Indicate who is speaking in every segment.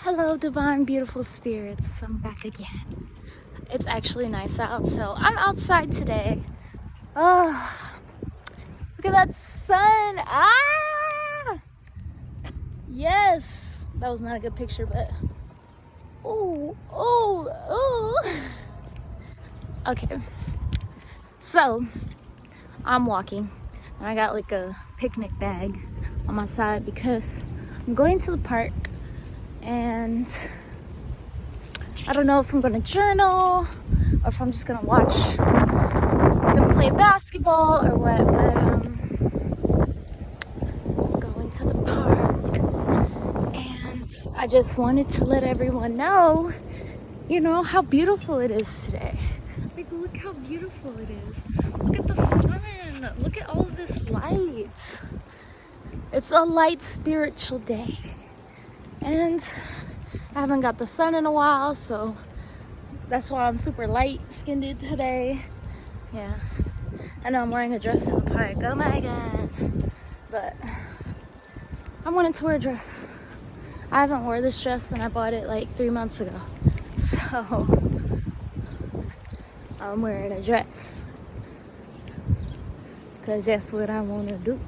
Speaker 1: Hello, divine, beautiful spirits. I'm back again. It's actually nice out, so I'm outside today. Oh, look at that sun. Ah! Yes. That was not a good picture, but. Oh, oh, oh. Okay. So, I'm walking, and I got like a picnic bag on my side because I'm going to the park. And I don't know if I'm gonna journal or if I'm just gonna watch them play basketball or what, but going to the park. And I just wanted to let everyone know, how beautiful it is today. Like, look how beautiful it is. Look at the sun. Look at all of this light. It's a light spiritual day. And I haven't got the sun in a while, so that's why I'm super light-skinned today. Yeah. I know I'm wearing a dress to the park. Oh my god. But I wanted to wear a dress. I haven't worn this dress and I bought it like 3 months ago. So I'm wearing a dress. Because that's what I want to do.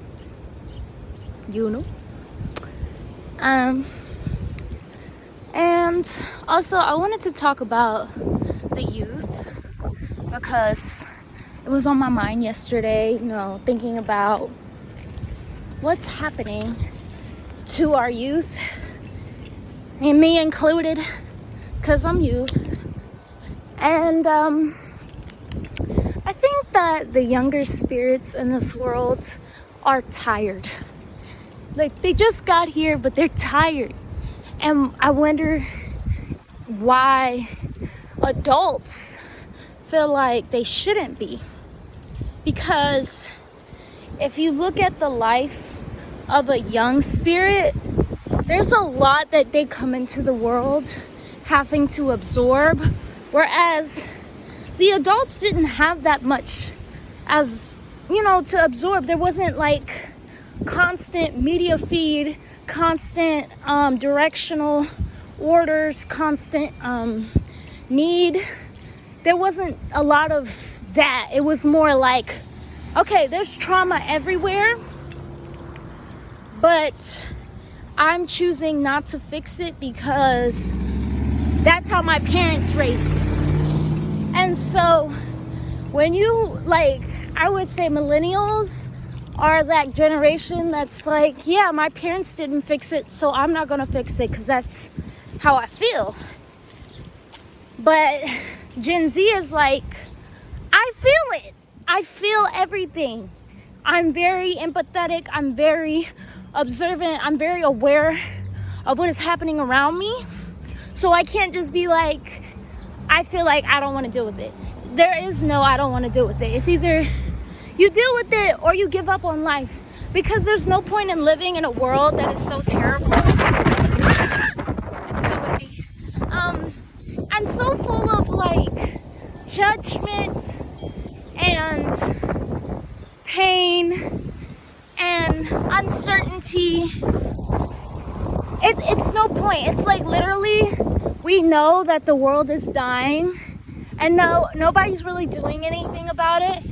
Speaker 1: And also, I wanted to talk about the youth because it was on my mind yesterday, thinking about what's happening to our youth, and me included, because I'm youth. And I think that the younger spirits in this world are tired. Like, they just got here, but they're tired. And I wonder why adults feel like they shouldn't be. Because if you look at the life of a young spirit, there's a lot that they come into the world having to absorb. Whereas the adults didn't have that much as, to absorb. There wasn't like constant media feed, constant directional orders, constant need. There wasn't a lot of that. It was more like, okay, there's trauma everywhere, but I'm choosing not to fix it because that's how my parents raised me. And so when you, I would say millennials are that generation that's like, yeah, my parents didn't fix it, so I'm not gonna fix it because that's how I feel. But Gen Z is like, I feel it. I feel everything. I'm very empathetic. I'm very observant. I'm very aware of what is happening around me. So I can't just be like, I feel like I don't want to deal with it. There is no I don't want to deal with it. It's either you deal with it or you give up on life, because there's no point in living in a world that is so terrible. It's so windy. And so full of judgment and pain and uncertainty. It's no point. It's like literally we know that the world is dying and nobody's really doing anything about it.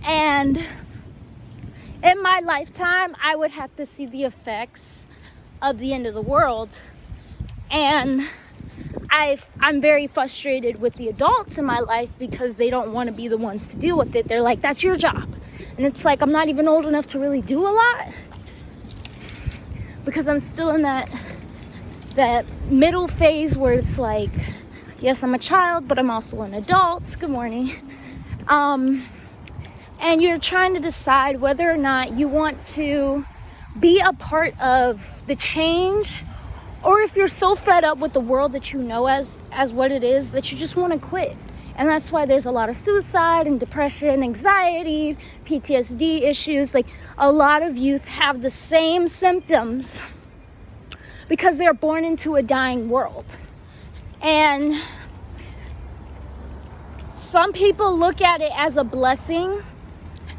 Speaker 1: And in my lifetime, I would have to see the effects of the end of the world. And I'm very frustrated with the adults in my life because they don't want to be the ones to deal with it. They're like, that's your job. And it's like, I'm not even old enough to really do a lot because I'm still in that middle phase where it's like, yes, I'm a child, but I'm also an adult. Good morning. And you're trying to decide whether or not you want to be a part of the change, or if you're so fed up with the world that you know as what it is that you just want to quit. And that's why there's a lot of suicide and depression, anxiety, PTSD issues. Like, a lot of youth have the same symptoms because they're born into a dying world. And some people look at it as a blessing,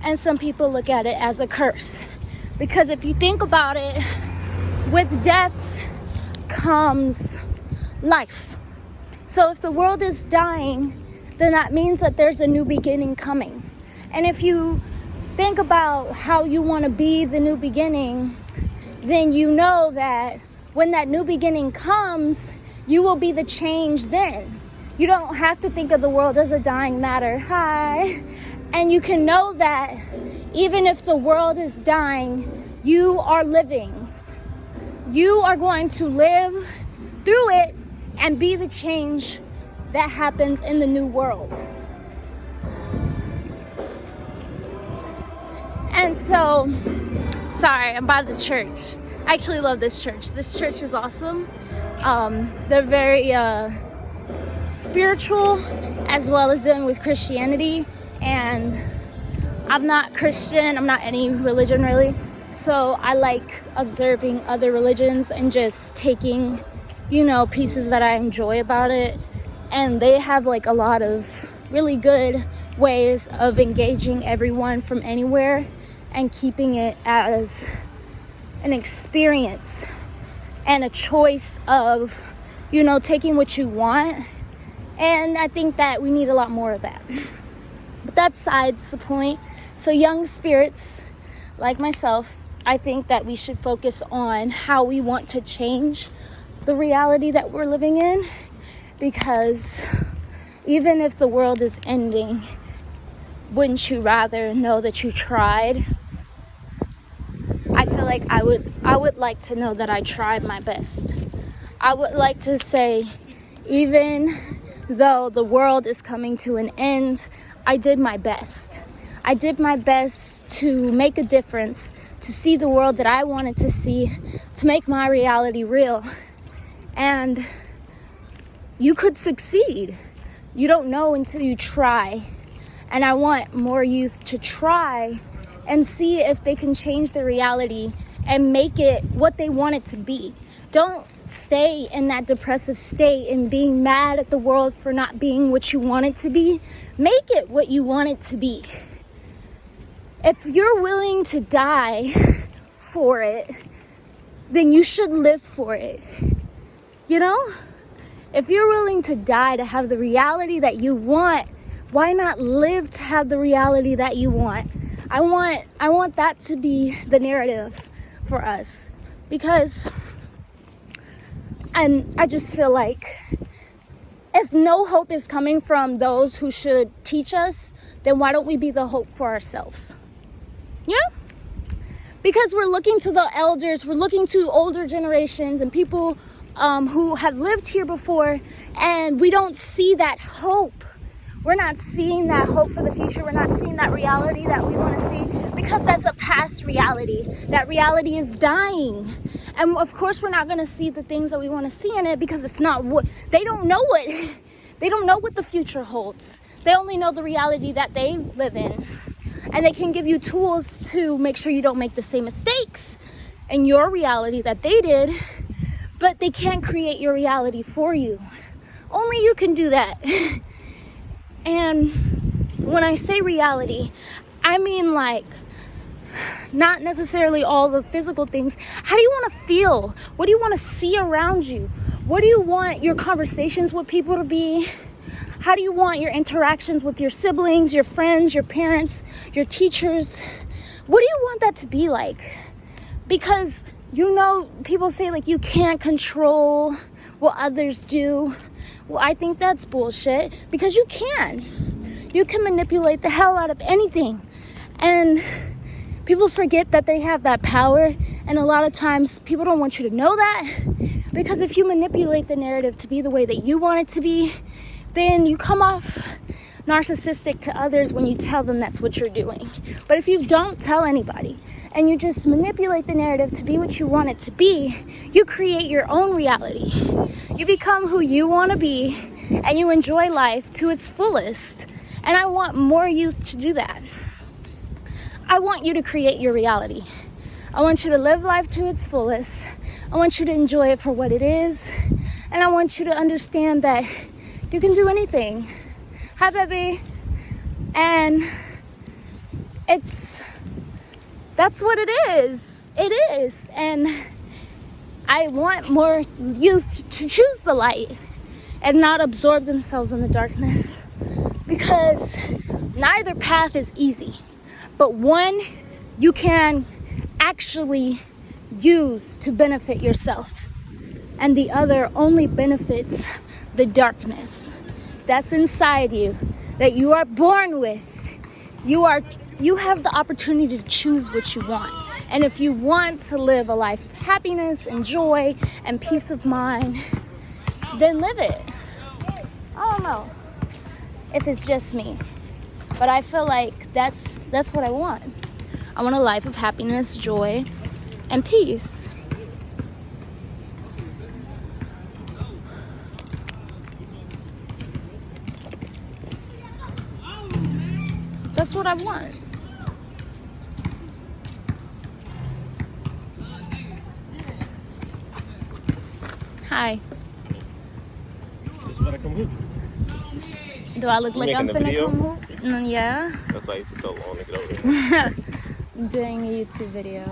Speaker 1: and some people look at it as a curse. Because if you think about it, with death comes life. So if the world is dying, then that means that there's a new beginning coming. And if you think about how you want to be the new beginning, then you know that when that new beginning comes, you will be the change then. You don't have to think of the world as a dying matter. Hi. And you can know that even if the world is dying, you are living. You are going to live through it and be the change that happens in the new world. And so, sorry, I'm by the church. I actually love this church. This church is awesome. They're very spiritual, as well as dealing with Christianity. And I'm not Christian. I'm not any religion really. So I like observing other religions and just taking, pieces that I enjoy about it. And they have like a lot of really good ways of engaging everyone from anywhere and keeping it as an experience and a choice of, taking what you want. And I think that we need a lot more of that. But that's besides the point. So young spirits like myself, I think that we should focus on how we want to change the reality that we're living in, because even if the world is ending, wouldn't you rather know that you tried? I feel like I would like to know that I tried my best. I would like to say, even though the world is coming to an end, I did my best. I did my best to make a difference, to see the world that I wanted to see, to make my reality real. And you could succeed. You don't know until you try. And I want more youth to try and see if they can change their reality and make it what they want it to be. Don't stay in that depressive state and being mad at the world for not being what you want it to be. Make it what you want it to be. If you're willing to die for it, then you should live for it. If you're willing to die to have the reality that you want, why not live to have the reality that you want? I want that to be the narrative for us, because I just feel like if no hope is coming from those who should teach us, then why don't we be the hope for ourselves? Because we're looking to the elders, we're looking to older generations and people who have lived here before, and we don't see that hope. We're not seeing that hope for the future. We're not seeing that reality that we want to see, because that's a past reality. That reality is dying. And of course, we're not going to see the things that we want to see in it, because it's not what they don't know what the future holds. They only know the reality that they live in. And they can give you tools to make sure you don't make the same mistakes in your reality that they did, but they can't create your reality for you. Only you can do that. And when I say reality, I mean like not necessarily all the physical things. How do you want to feel? What do you want to see around you? What do you want your conversations with people to be? How do you want your interactions with your siblings, your friends, your parents, your teachers? What do you want that to be like? Because people say like you can't control what others do. Well, I think that's bullshit, because you can. You can manipulate the hell out of anything. And people forget that they have that power. And a lot of times people don't want you to know that, because if you manipulate the narrative to be the way that you want it to be, then you come off narcissistic to others when you tell them that's what you're doing. But if you don't tell anybody and you just manipulate the narrative to be what you want it to be, you create your own reality. You become who you want to be, and you enjoy life to its fullest. And I want more youth to do that. I want you to create your reality. I want you to live life to its fullest. I want you to enjoy it for what it is. And I want you to understand that you can do anything. Hi, baby. And that's what it is. It is. And I want more youth to choose the light and not absorb themselves in the darkness, because neither path is easy, but one you can actually use to benefit yourself, and the other only benefits the darkness that's inside you, that you are born with. You have the opportunity to choose what you want. And if you want to live a life of happiness and joy and peace of mind, then live it. I don't know if it's just me, but I feel like that's what I want. I want a life of happiness, joy, and peace. That's what I want. Hi.
Speaker 2: Just gotta come hoop.
Speaker 1: Do I look
Speaker 2: You
Speaker 1: like I'm
Speaker 2: making a
Speaker 1: finna
Speaker 2: video?
Speaker 1: come hoop? Yeah.
Speaker 2: That's why it's so long to get over there.
Speaker 1: I'm doing a YouTube video.